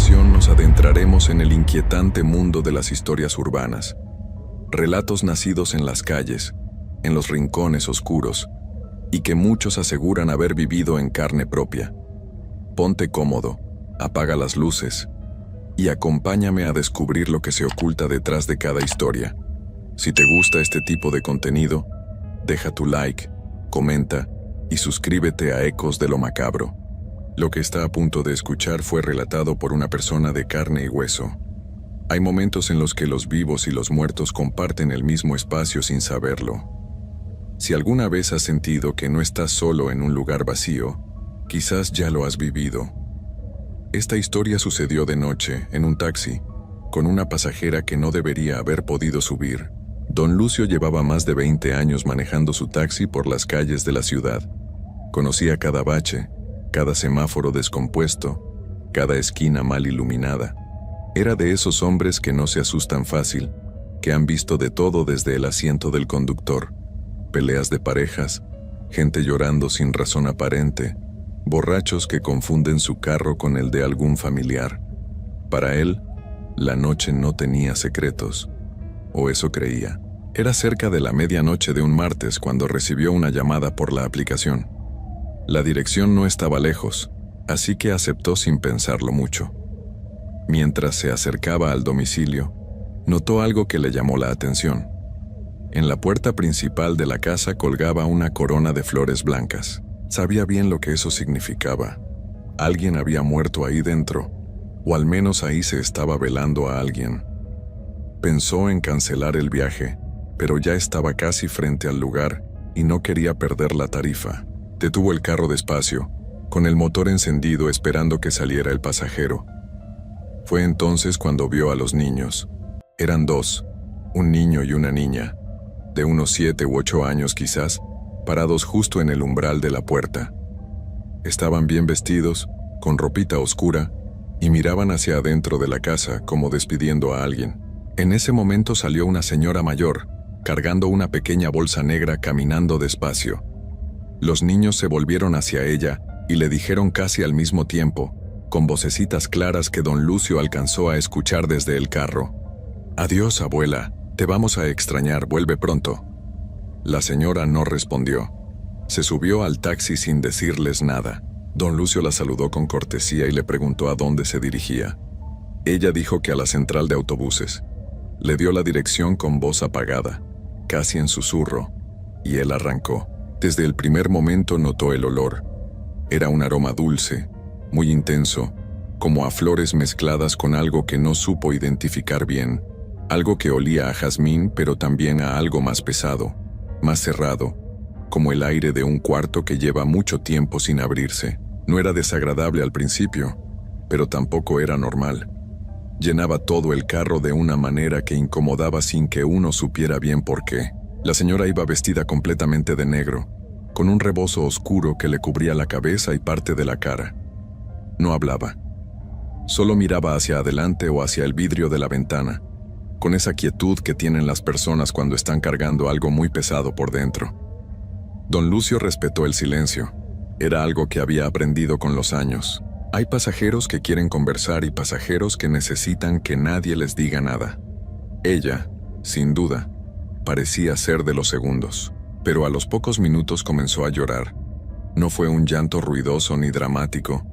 continuación nos adentraremos en el inquietante mundo de las historias urbanas. Relatos nacidos en las calles, en los rincones oscuros, y que muchos aseguran haber vivido en carne propia. Ponte cómodo, apaga las luces, y acompáñame a descubrir lo que se oculta detrás de cada historia. Si te gusta este tipo de contenido, deja tu like, comenta y suscríbete a Ecos de lo Macabro. Lo que está a punto de escuchar fue relatado por una persona de carne y hueso. Hay momentos en los que los vivos y los muertos comparten el mismo espacio sin saberlo. Si alguna vez has sentido que no estás solo en un lugar vacío, quizás ya lo has vivido. Esta historia sucedió de noche, en un taxi, con una pasajera que no debería haber podido subir. Don Lucio llevaba más de 20 años manejando su taxi por las calles de la ciudad. Conocía cada bache, cada semáforo descompuesto, cada esquina mal iluminada. Era de esos hombres que no se asustan fácil, que han visto de todo desde el asiento del conductor. Peleas de parejas, gente llorando sin razón aparente, borrachos que confunden su carro con el de algún familiar. Para él, la noche no tenía secretos, o eso creía. Era cerca de la medianoche de un martes cuando recibió una llamada por la aplicación. La dirección no estaba lejos, así que aceptó sin pensarlo mucho. Mientras se acercaba al domicilio, notó algo que le llamó la atención. En la puerta principal de la casa colgaba una corona de flores blancas. Sabía bien lo que eso significaba. Alguien había muerto ahí dentro, o al menos ahí se estaba velando a alguien. Pensó en cancelar el viaje, pero ya estaba casi frente al lugar y no quería perder la tarifa. Detuvo el carro despacio, con el motor encendido esperando que saliera el pasajero. Fue entonces cuando vio a los niños. Eran dos, un niño y una niña, de unos 7 u 8 años quizás, parados justo en el umbral de la puerta. Estaban bien vestidos, con ropita oscura, y miraban hacia adentro de la casa como despidiendo a alguien. En ese momento salió una señora mayor, cargando una pequeña bolsa negra caminando despacio. Los niños se volvieron hacia ella y le dijeron casi al mismo tiempo, con vocecitas claras que don Lucio alcanzó a escuchar desde el carro: «Adiós, abuela, te vamos a extrañar, vuelve pronto». La señora no respondió. Se subió al taxi sin decirles nada. Don Lucio la saludó con cortesía y le preguntó a dónde se dirigía. Ella dijo que a la central de autobuses. Le dio la dirección con voz apagada, casi en susurro, y él arrancó. Desde el primer momento notó el olor. Era un aroma dulce, muy intenso, como a flores mezcladas con algo que no supo identificar bien. Algo que olía a jazmín, pero también a algo más pesado, más cerrado, como el aire de un cuarto que lleva mucho tiempo sin abrirse. No era desagradable al principio, pero tampoco era normal. Llenaba todo el carro de una manera que incomodaba sin que uno supiera bien por qué. La señora iba vestida completamente de negro, con un rebozo oscuro que le cubría la cabeza y parte de la cara. No hablaba. Solo miraba hacia adelante o hacia el vidrio de la ventana, con esa quietud que tienen las personas cuando están cargando algo muy pesado por dentro. Don Lucio respetó el silencio. Era algo que había aprendido con los años. Hay pasajeros que quieren conversar y pasajeros que necesitan que nadie les diga nada. Ella, sin duda, parecía ser de los segundos, pero a los pocos minutos comenzó a llorar. No fue un llanto ruidoso ni dramático.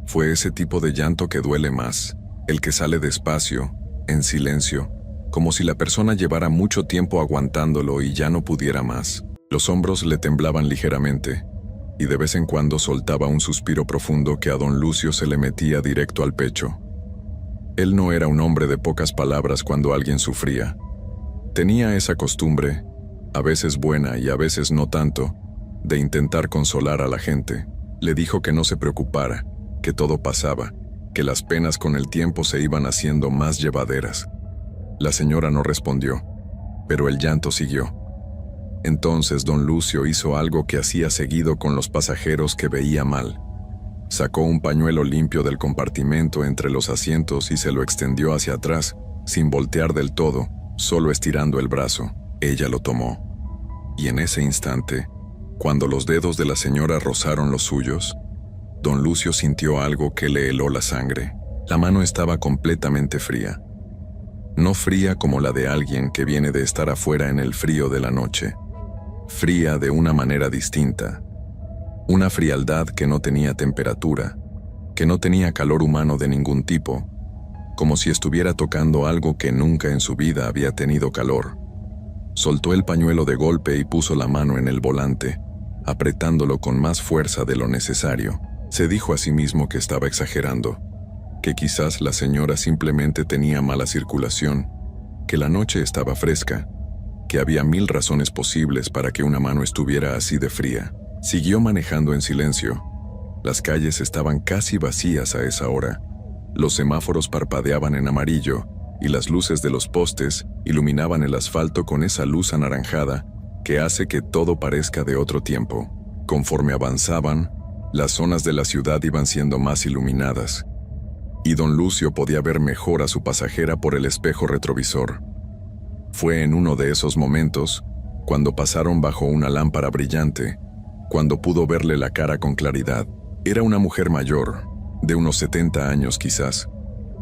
Fue ese tipo de llanto que duele más, el que sale despacio, en silencio, como si la persona llevara mucho tiempo aguantándolo y ya no pudiera más. Los hombros le temblaban ligeramente, y de vez en cuando soltaba un suspiro profundo que a don Lucio se le metía directo al pecho. Él no era un hombre de pocas palabras cuando alguien sufría. Tenía esa costumbre, a veces buena y a veces no tanto, de intentar consolar a la gente. Le dijo que no se preocupara, que todo pasaba, que las penas con el tiempo se iban haciendo más llevaderas. La señora no respondió, pero el llanto siguió. Entonces don Lucio hizo algo que hacía seguido con los pasajeros que veía mal. Sacó un pañuelo limpio del compartimento entre los asientos y se lo extendió hacia atrás, sin voltear del todo, solo estirando el brazo. Ella lo tomó. Y en ese instante, cuando los dedos de la señora rozaron los suyos, don Lucio sintió algo que le heló la sangre. La mano estaba completamente fría. No fría como la de alguien que viene de estar afuera en el frío de la noche. Fría de una manera distinta. Una frialdad que no tenía temperatura, que no tenía calor humano de ningún tipo, como si estuviera tocando algo que nunca en su vida había tenido calor. Soltó el pañuelo de golpe y puso la mano en el volante, apretándolo con más fuerza de lo necesario. Se dijo a sí mismo que estaba exagerando, que quizás la señora simplemente tenía mala circulación, que la noche estaba fresca, que había 1000 razones posibles para que una mano estuviera así de fría. Siguió manejando en silencio. Las calles estaban casi vacías a esa hora. Los semáforos parpadeaban en amarillo y las luces de los postes iluminaban el asfalto con esa luz anaranjada que hace que todo parezca de otro tiempo. Conforme avanzaban, las zonas de la ciudad iban siendo más iluminadas, y don Lucio podía ver mejor a su pasajera por el espejo retrovisor. Fue en uno de esos momentos, cuando pasaron bajo una lámpara brillante, cuando pudo verle la cara con claridad. Era una mujer mayor, de unos 70 años quizás,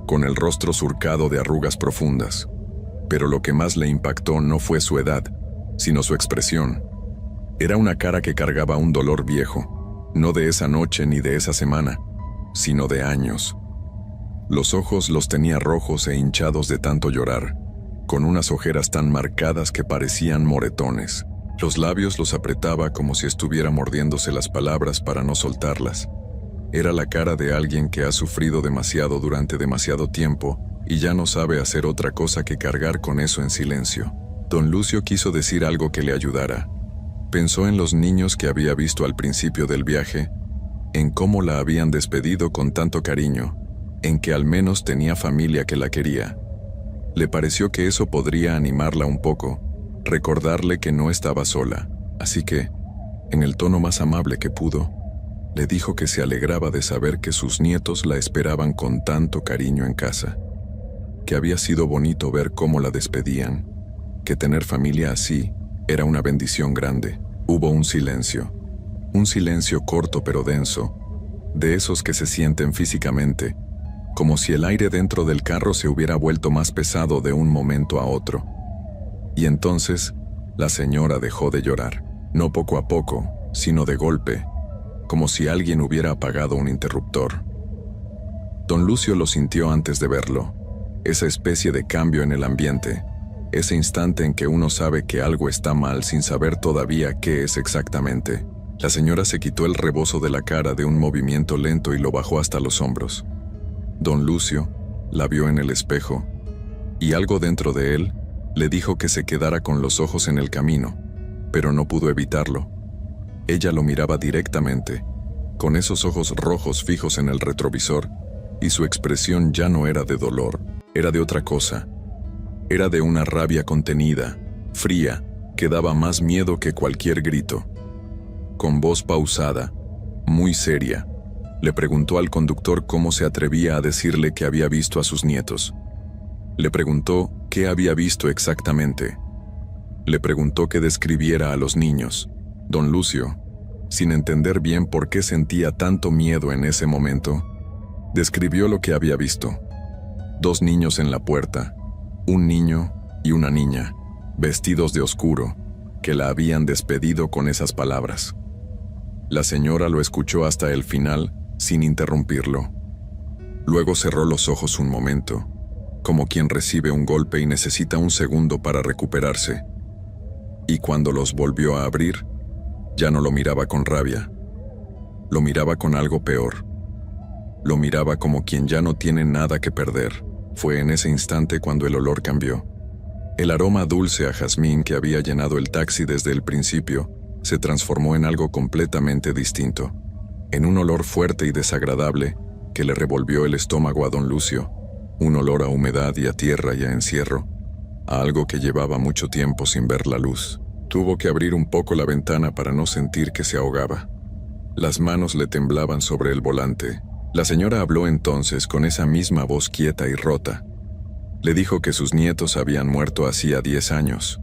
con el rostro surcado de arrugas profundas. Pero lo que más le impactó no fue su edad, sino su expresión. Era una cara que cargaba un dolor viejo, no de esa noche ni de esa semana, sino de años. Los ojos los tenía rojos e hinchados de tanto llorar, con unas ojeras tan marcadas que parecían moretones. Los labios los apretaba como si estuviera mordiéndose las palabras para no soltarlas. Era la cara de alguien que ha sufrido demasiado durante demasiado tiempo y ya no sabe hacer otra cosa que cargar con eso en silencio. Don Lucio quiso decir algo que le ayudara. Pensó en los niños que había visto al principio del viaje, en cómo la habían despedido con tanto cariño, en que al menos tenía familia que la quería. Le pareció que eso podría animarla un poco, recordarle que no estaba sola, así que, en el tono más amable que pudo, le dijo que se alegraba de saber que sus nietos la esperaban con tanto cariño en casa, que había sido bonito ver cómo la despedían, que tener familia así era una bendición grande. Hubo un silencio corto pero denso, de esos que se sienten físicamente, como si el aire dentro del carro se hubiera vuelto más pesado de un momento a otro. Y entonces, la señora dejó de llorar, no poco a poco, sino de golpe, como si alguien hubiera apagado un interruptor. Don Lucio lo sintió antes de verlo, esa especie de cambio en el ambiente, ese instante en que uno sabe que algo está mal sin saber todavía qué es exactamente. La señora se quitó el rebozo de la cara de un movimiento lento y lo bajó hasta los hombros. Don Lucio la vio en el espejo, y algo dentro de él le dijo que se quedara con los ojos en el camino, pero no pudo evitarlo. Ella lo miraba directamente, con esos ojos rojos fijos en el retrovisor, y su expresión ya no era de dolor, era de otra cosa. Era de una rabia contenida, fría, que daba más miedo que cualquier grito. Con voz pausada, muy seria, le preguntó al conductor cómo se atrevía a decirle que había visto a sus nietos. Le preguntó qué había visto exactamente. Le preguntó que describiera a los niños. Don Lucio, sin entender bien por qué sentía tanto miedo en ese momento, describió lo que había visto. 2 niños en la puerta, un niño y una niña, vestidos de oscuro, que la habían despedido con esas palabras. La señora lo escuchó hasta el final, sin interrumpirlo. Luego cerró los ojos un momento, como quien recibe un golpe y necesita un segundo para recuperarse. Y cuando los volvió a abrir, ya no lo miraba con rabia. Lo miraba con algo peor. Lo miraba como quien ya no tiene nada que perder. Fue en ese instante cuando el olor cambió. El aroma dulce a jazmín que había llenado el taxi desde el principio se transformó en algo completamente distinto, en un olor fuerte y desagradable que le revolvió el estómago a don Lucio, un olor a humedad y a tierra y a encierro, a algo que llevaba mucho tiempo sin ver la luz. Tuvo que abrir un poco la ventana para no sentir que se ahogaba. Las manos le temblaban sobre el volante. La señora habló entonces con esa misma voz quieta y rota. Le dijo que sus nietos habían muerto hacía 10 años,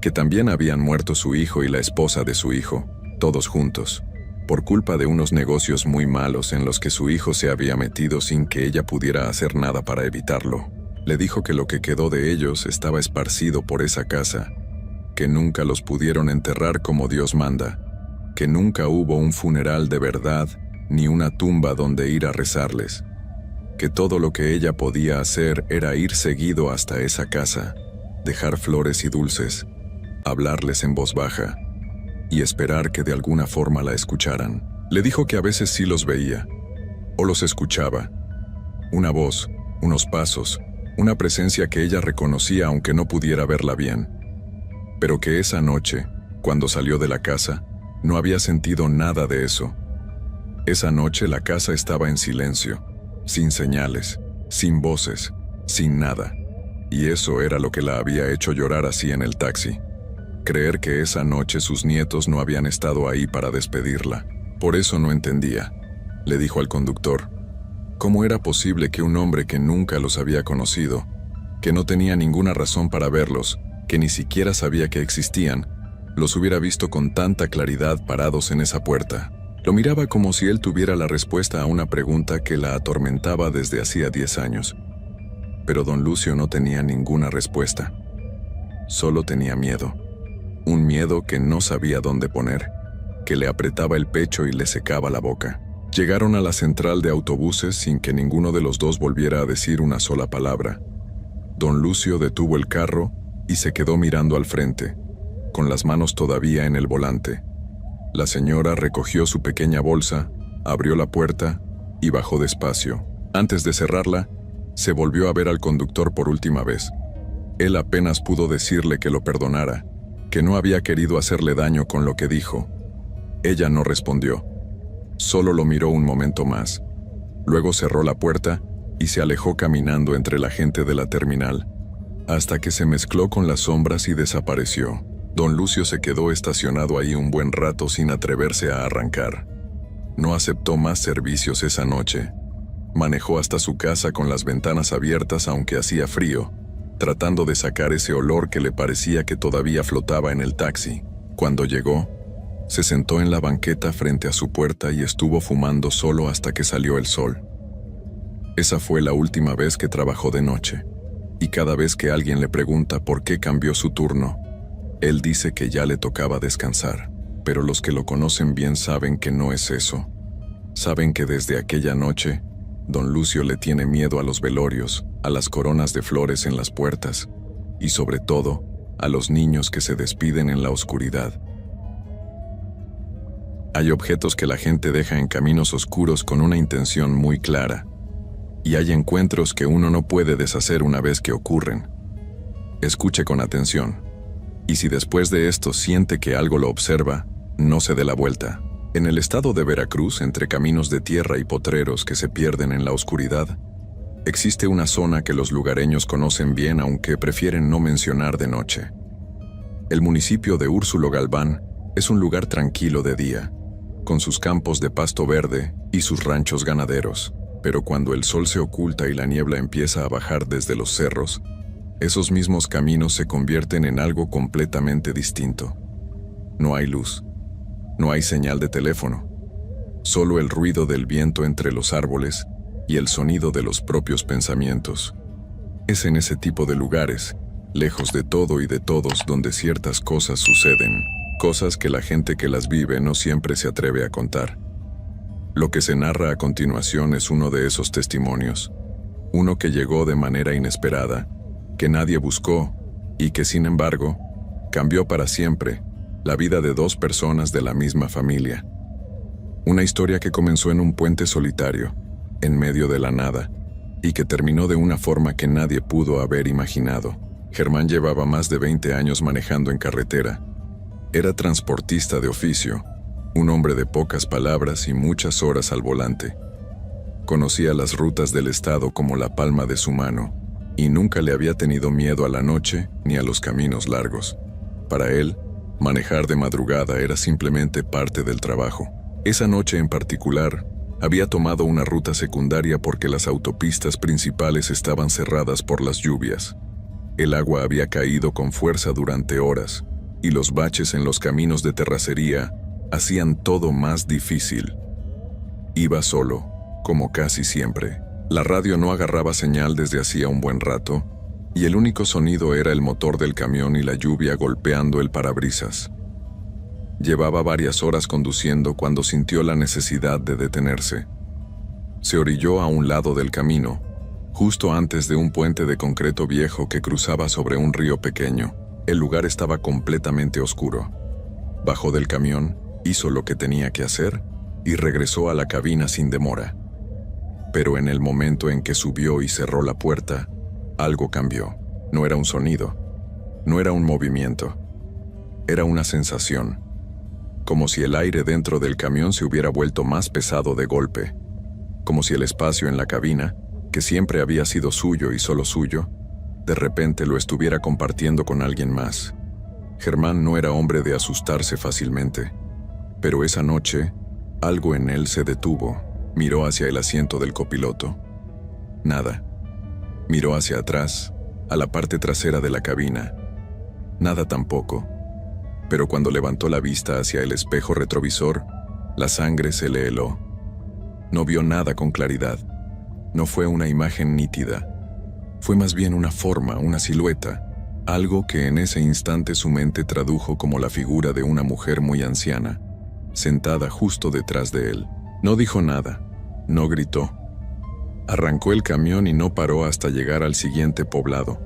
que también habían muerto su hijo y la esposa de su hijo, todos juntos, por culpa de unos negocios muy malos en los que su hijo se había metido sin que ella pudiera hacer nada para evitarlo. Le dijo que lo que quedó de ellos estaba esparcido por esa casa, que nunca los pudieron enterrar como Dios manda, que nunca hubo un funeral de verdad ni una tumba donde ir a rezarles, que todo lo que ella podía hacer era ir seguido hasta esa casa, dejar flores y dulces, hablarles en voz baja y esperar que de alguna forma la escucharan. Le dijo que a veces sí los veía, o los escuchaba. Una voz, unos pasos, una presencia que ella reconocía aunque no pudiera verla bien. Pero que esa noche, cuando salió de la casa, no había sentido nada de eso. Esa noche la casa estaba en silencio, sin señales, sin voces, sin nada. Y eso era lo que la había hecho llorar así en el taxi. Creer que esa noche sus nietos no habían estado ahí para despedirla. Por eso no entendía, le dijo al conductor. ¿Cómo era posible que un hombre que nunca los había conocido, que no tenía ninguna razón para verlos, que ni siquiera sabía que existían, los hubiera visto con tanta claridad parados en esa puerta? Lo miraba como si él tuviera la respuesta a una pregunta que la atormentaba desde hacía 10 años. Pero don Lucio no tenía ninguna respuesta. Solo tenía miedo. Un miedo que no sabía dónde poner, que le apretaba el pecho y le secaba la boca. Llegaron a la central de autobuses sin que ninguno de los dos volviera a decir una sola palabra. Don Lucio detuvo el carro y se quedó mirando al frente, con las manos todavía en el volante. La señora recogió su pequeña bolsa, abrió la puerta y bajó despacio. Antes de cerrarla, se volvió a ver al conductor por última vez. Él apenas pudo decirle que lo perdonara, que no había querido hacerle daño con lo que dijo. Ella no respondió. Solo lo miró un momento más. Luego cerró la puerta y se alejó caminando entre la gente de la terminal, hasta que se mezcló con las sombras y desapareció. Don Lucio se quedó estacionado ahí un buen rato sin atreverse a arrancar. No aceptó más servicios esa noche. Manejó hasta su casa con las ventanas abiertas aunque hacía frío, tratando de sacar ese olor que le parecía que todavía flotaba en el taxi. Cuando llegó, se sentó en la banqueta frente a su puerta y estuvo fumando solo hasta que salió el sol. Esa fue la última vez que trabajó de noche, y cada vez que alguien le pregunta por qué cambió su turno, él dice que ya le tocaba descansar. Pero los que lo conocen bien saben que no es eso. Saben que desde aquella noche, don Lucio le tiene miedo a los velorios, a las coronas de flores en las puertas, y sobre todo, a los niños que se despiden en la oscuridad. Hay objetos que la gente deja en caminos oscuros con una intención muy clara, y hay encuentros que uno no puede deshacer una vez que ocurren. Escuche con atención, y si después de esto siente que algo lo observa, no se dé la vuelta. En el estado de Veracruz, entre caminos de tierra y potreros que se pierden en la oscuridad, existe una zona que los lugareños conocen bien aunque prefieren no mencionar de noche. El municipio de Úrsulo Galván es un lugar tranquilo de día, con sus campos de pasto verde y sus ranchos ganaderos, pero cuando el sol se oculta y la niebla empieza a bajar desde los cerros, esos mismos caminos se convierten en algo completamente distinto. No hay luz, no hay señal de teléfono, solo el ruido del viento entre los árboles y el sonido de los propios pensamientos. Es en ese tipo de lugares, lejos de todo y de todos, donde ciertas cosas suceden, cosas que la gente que las vive no siempre se atreve a contar. Lo que se narra a continuación es uno de esos testimonios, uno que llegó de manera inesperada, que nadie buscó y que, sin embargo, cambió para siempre la vida de dos personas de la misma familia. Una historia que comenzó en un puente solitario, en medio de la nada, y que terminó de una forma que nadie pudo haber imaginado. Germán llevaba más de 20 años manejando en carretera. Era transportista de oficio, un hombre de pocas palabras y muchas horas al volante. Conocía las rutas del estado como la palma de su mano, y nunca le había tenido miedo a la noche ni a los caminos largos. Para él, manejar de madrugada era simplemente parte del trabajo. Esa noche en particular, había tomado una ruta secundaria porque las autopistas principales estaban cerradas por las lluvias. El agua había caído con fuerza durante horas, y los baches en los caminos de terracería hacían todo más difícil. Iba solo, como casi siempre. La radio no agarraba señal desde hacía un buen rato, y el único sonido era el motor del camión y la lluvia golpeando el parabrisas. Llevaba varias horas conduciendo cuando sintió la necesidad de detenerse. Se orilló a un lado del camino, justo antes de un puente de concreto viejo que cruzaba sobre un río pequeño. El lugar estaba completamente oscuro. Bajó del camión, hizo lo que tenía que hacer y regresó a la cabina sin demora. Pero en el momento en que subió y cerró la puerta, algo cambió. No era un sonido, no era un movimiento, era una sensación, como si el aire dentro del camión se hubiera vuelto más pesado de golpe, como si el espacio en la cabina, que siempre había sido suyo y solo suyo, de repente lo estuviera compartiendo con alguien más. Germán no era hombre de asustarse fácilmente, pero esa noche, algo en él se detuvo. Miró hacia el asiento del copiloto. Nada. Miró hacia atrás, a la parte trasera de la cabina. Nada tampoco. Pero cuando levantó la vista hacia el espejo retrovisor, la sangre se le heló. No vio nada con claridad. No fue una imagen nítida. Fue más bien una forma, una silueta, algo que en ese instante su mente tradujo como la figura de una mujer muy anciana, sentada justo detrás de él. No dijo nada, no gritó. Arrancó el camión y no paró hasta llegar al siguiente poblado.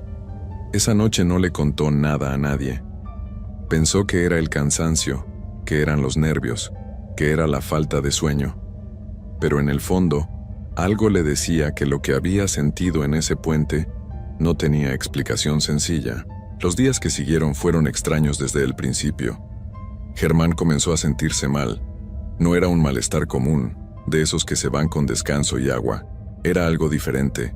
Esa noche no le contó nada a nadie. Pensó que era el cansancio, que eran los nervios, que era la falta de sueño. Pero en el fondo, algo le decía que lo que había sentido en ese puente no tenía explicación sencilla. Los días que siguieron fueron extraños desde el principio. Germán comenzó a sentirse mal. No era un malestar común, de esos que se van con descanso y agua. Era algo diferente.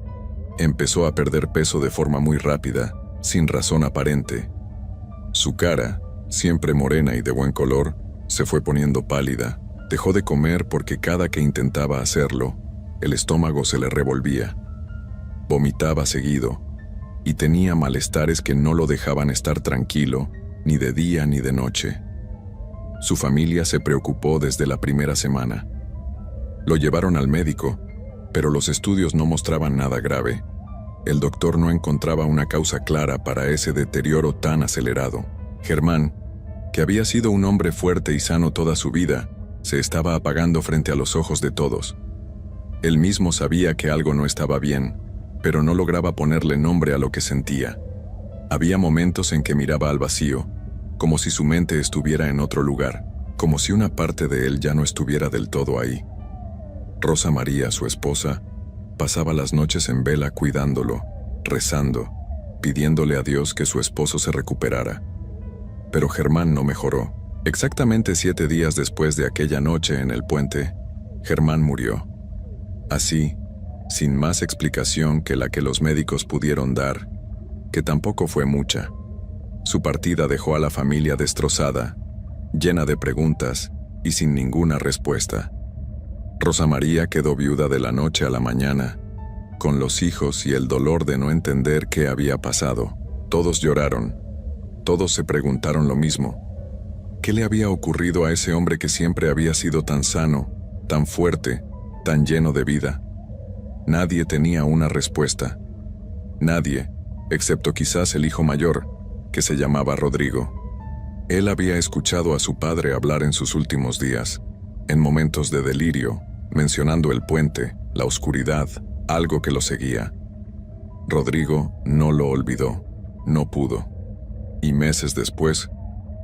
Empezó a perder peso de forma muy rápida, sin razón aparente. Su cara, siempre morena y de buen color, se fue poniendo pálida. Dejó de comer porque cada que intentaba hacerlo, el estómago se le revolvía. Vomitaba seguido, y tenía malestares que no lo dejaban estar tranquilo, ni de día ni de noche. Su familia se preocupó desde la primera semana. Lo llevaron al médico, pero los estudios no mostraban nada grave. El doctor no encontraba una causa clara para ese deterioro tan acelerado. Germán, que había sido un hombre fuerte y sano toda su vida, se estaba apagando frente a los ojos de todos. Él mismo sabía que algo no estaba bien, pero no lograba ponerle nombre a lo que sentía. Había momentos en que miraba al vacío, como si su mente estuviera en otro lugar, como si una parte de él ya no estuviera del todo ahí. Rosa María, su esposa, pasaba las noches en vela cuidándolo, rezando, pidiéndole a Dios que su esposo se recuperara. Pero Germán no mejoró. Exactamente 7 días después de aquella noche en el puente, Germán murió. Así, sin más explicación que la que los médicos pudieron dar, que tampoco fue mucha. Su partida dejó a la familia destrozada, llena de preguntas y sin ninguna respuesta. Rosa María quedó viuda de la noche a la mañana, con los hijos y el dolor de no entender qué había pasado. Todos lloraron, todos se preguntaron lo mismo. ¿Qué le había ocurrido a ese hombre que siempre había sido tan sano, tan fuerte, tan lleno de vida? Nadie tenía una respuesta. Nadie, excepto quizás el hijo mayor, que se llamaba Rodrigo. Él había escuchado a su padre hablar en sus últimos días, en momentos de delirio, mencionando el puente, la oscuridad, algo que lo seguía. Rodrigo no lo olvidó, no pudo. Y meses después,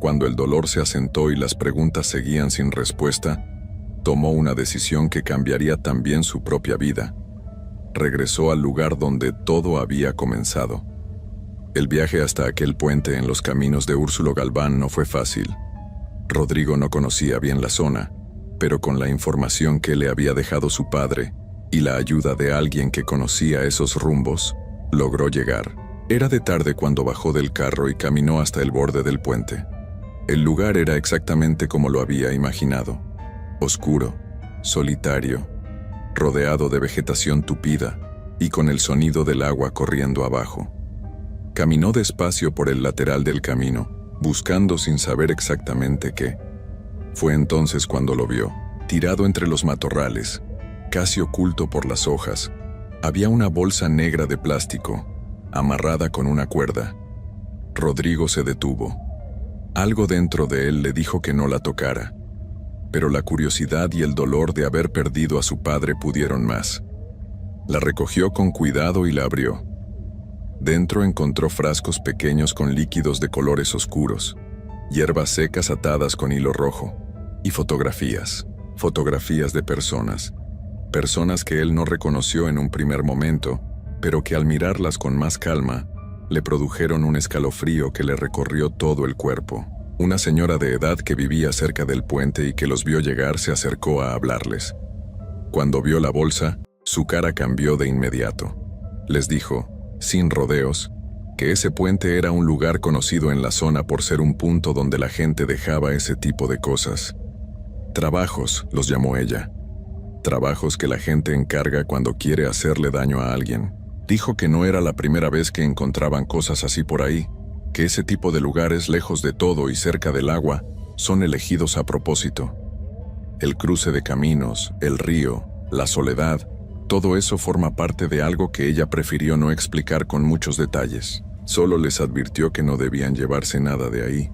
cuando el dolor se asentó y las preguntas seguían sin respuesta, tomó una decisión que cambiaría también su propia vida. Regresó al lugar donde todo había comenzado. El viaje hasta aquel puente en los caminos de Úrsulo Galván no fue fácil. Rodrigo no conocía bien la zona, pero con la información que le había dejado su padre y la ayuda de alguien que conocía esos rumbos, logró llegar. Era de tarde cuando bajó del carro y caminó hasta el borde del puente. El lugar era exactamente como lo había imaginado. Oscuro, solitario, rodeado de vegetación tupida y con el sonido del agua corriendo abajo. Caminó despacio por el lateral del camino, buscando sin saber exactamente qué. Fue entonces cuando lo vio, tirado entre los matorrales, casi oculto por las hojas. Había una bolsa negra de plástico, amarrada con una cuerda. Rodrigo se detuvo. Algo dentro de él le dijo que no la tocara, pero la curiosidad y el dolor de haber perdido a su padre pudieron más. La recogió con cuidado y la abrió. Dentro encontró frascos pequeños con líquidos de colores oscuros, hierbas secas atadas con hilo rojo, y fotografías de personas que él no reconoció en un primer momento, pero que al mirarlas con más calma, le produjeron un escalofrío que le recorrió todo el cuerpo. Una señora de edad que vivía cerca del puente y que los vio llegar se acercó a hablarles. Cuando vio la bolsa, su cara cambió de inmediato. Les dijo, sin rodeos, que ese puente era un lugar conocido en la zona por ser un punto donde la gente dejaba ese tipo de cosas. Trabajos, los llamó ella. Trabajos que la gente encarga cuando quiere hacerle daño a alguien. Dijo que no era la primera vez que encontraban cosas así por ahí, que ese tipo de lugares lejos de todo y cerca del agua son elegidos a propósito. El cruce de caminos, el río, la soledad, todo eso forma parte de algo que ella prefirió no explicar con muchos detalles. Solo les advirtió que no debían llevarse nada de ahí.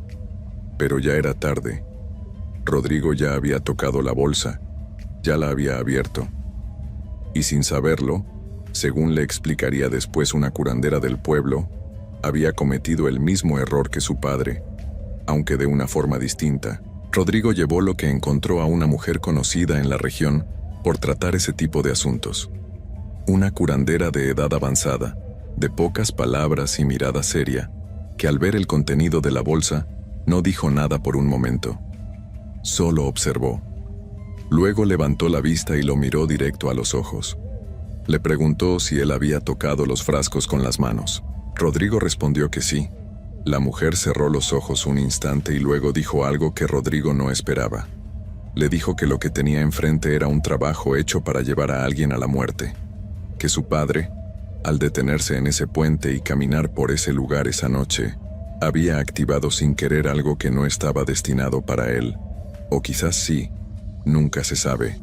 Pero ya era tarde. Rodrigo ya había tocado la bolsa, ya la había abierto. Y sin saberlo, según le explicaría después una curandera del pueblo, había cometido el mismo error que su padre, aunque de una forma distinta. Rodrigo llevó lo que encontró a una mujer conocida en la región por tratar ese tipo de asuntos. Una curandera de edad avanzada, de pocas palabras y mirada seria, que al ver el contenido de la bolsa, no dijo nada por un momento. Solo observó. Luego levantó la vista y lo miró directo a los ojos. Le preguntó si él había tocado los frascos con las manos. Rodrigo respondió que sí. La mujer cerró los ojos un instante y luego dijo algo que Rodrigo no esperaba. Le dijo que lo que tenía enfrente era un trabajo hecho para llevar a alguien a la muerte. Que su padre, al detenerse en ese puente y caminar por ese lugar esa noche, había activado sin querer algo que no estaba destinado para él. O quizás sí, nunca se sabe.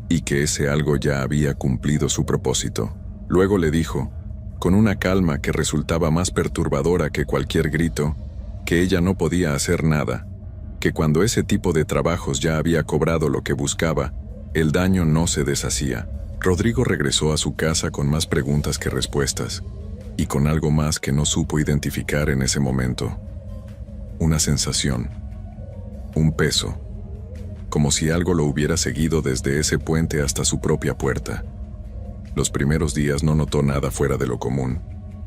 Y que ese algo ya había cumplido su propósito. Luego le dijo, con una calma que resultaba más perturbadora que cualquier grito, que ella no podía hacer nada, que cuando ese tipo de trabajos ya había cobrado lo que buscaba, el daño no se deshacía. Rodrigo regresó a su casa con más preguntas que respuestas, y con algo más que no supo identificar en ese momento. Una sensación, un peso, como si algo lo hubiera seguido desde ese puente hasta su propia puerta. Los primeros días no notó nada fuera de lo común,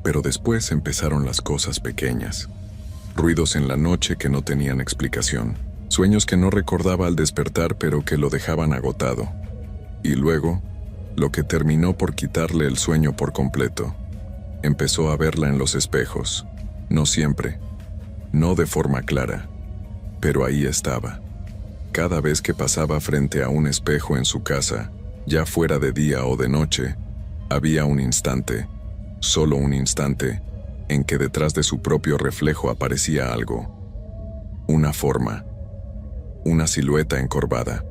pero después empezaron las cosas pequeñas. Ruidos en la noche que no tenían explicación, sueños que no recordaba al despertar pero que lo dejaban agotado. Y luego, lo que terminó por quitarle el sueño por completo. Empezó a verla en los espejos, no siempre, no de forma clara, pero ahí estaba. Cada vez que pasaba frente a un espejo en su casa, ya fuera de día o de noche, había un instante, solo un instante, en que detrás de su propio reflejo aparecía algo. Una forma, una silueta encorvada.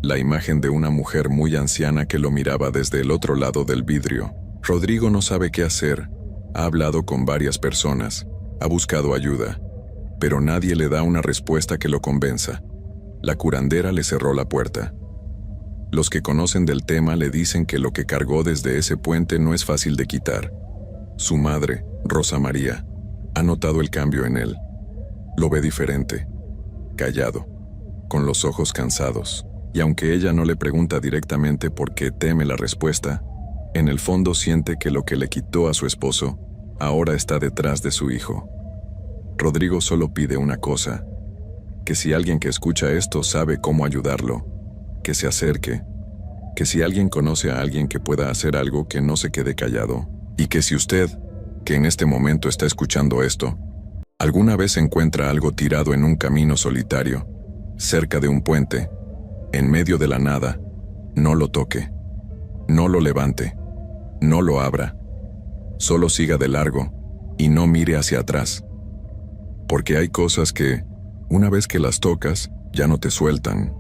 La imagen de una mujer muy anciana que lo miraba desde el otro lado del vidrio. Rodrigo no sabe qué hacer, ha hablado con varias personas, ha buscado ayuda, pero nadie le da una respuesta que lo convenza. La curandera le cerró la puerta. Los que conocen del tema le dicen que lo que cargó desde ese puente no es fácil de quitar. Su madre, Rosa María, ha notado el cambio en él. Lo ve diferente, callado, con los ojos cansados. Y aunque ella no le pregunta directamente por qué teme la respuesta, en el fondo siente que lo que le quitó a su esposo ahora está detrás de su hijo. Rodrigo solo pide una cosa, que si alguien que escucha esto sabe cómo ayudarlo, que se acerque, que si alguien conoce a alguien que pueda hacer algo, que no se quede callado, y que si usted, que en este momento está escuchando esto, alguna vez encuentra algo tirado en un camino solitario, cerca de un puente, en medio de la nada, no lo toque, no lo levante, no lo abra, solo siga de largo y no mire hacia atrás, porque hay cosas que, una vez que las tocas, Ya no te sueltan,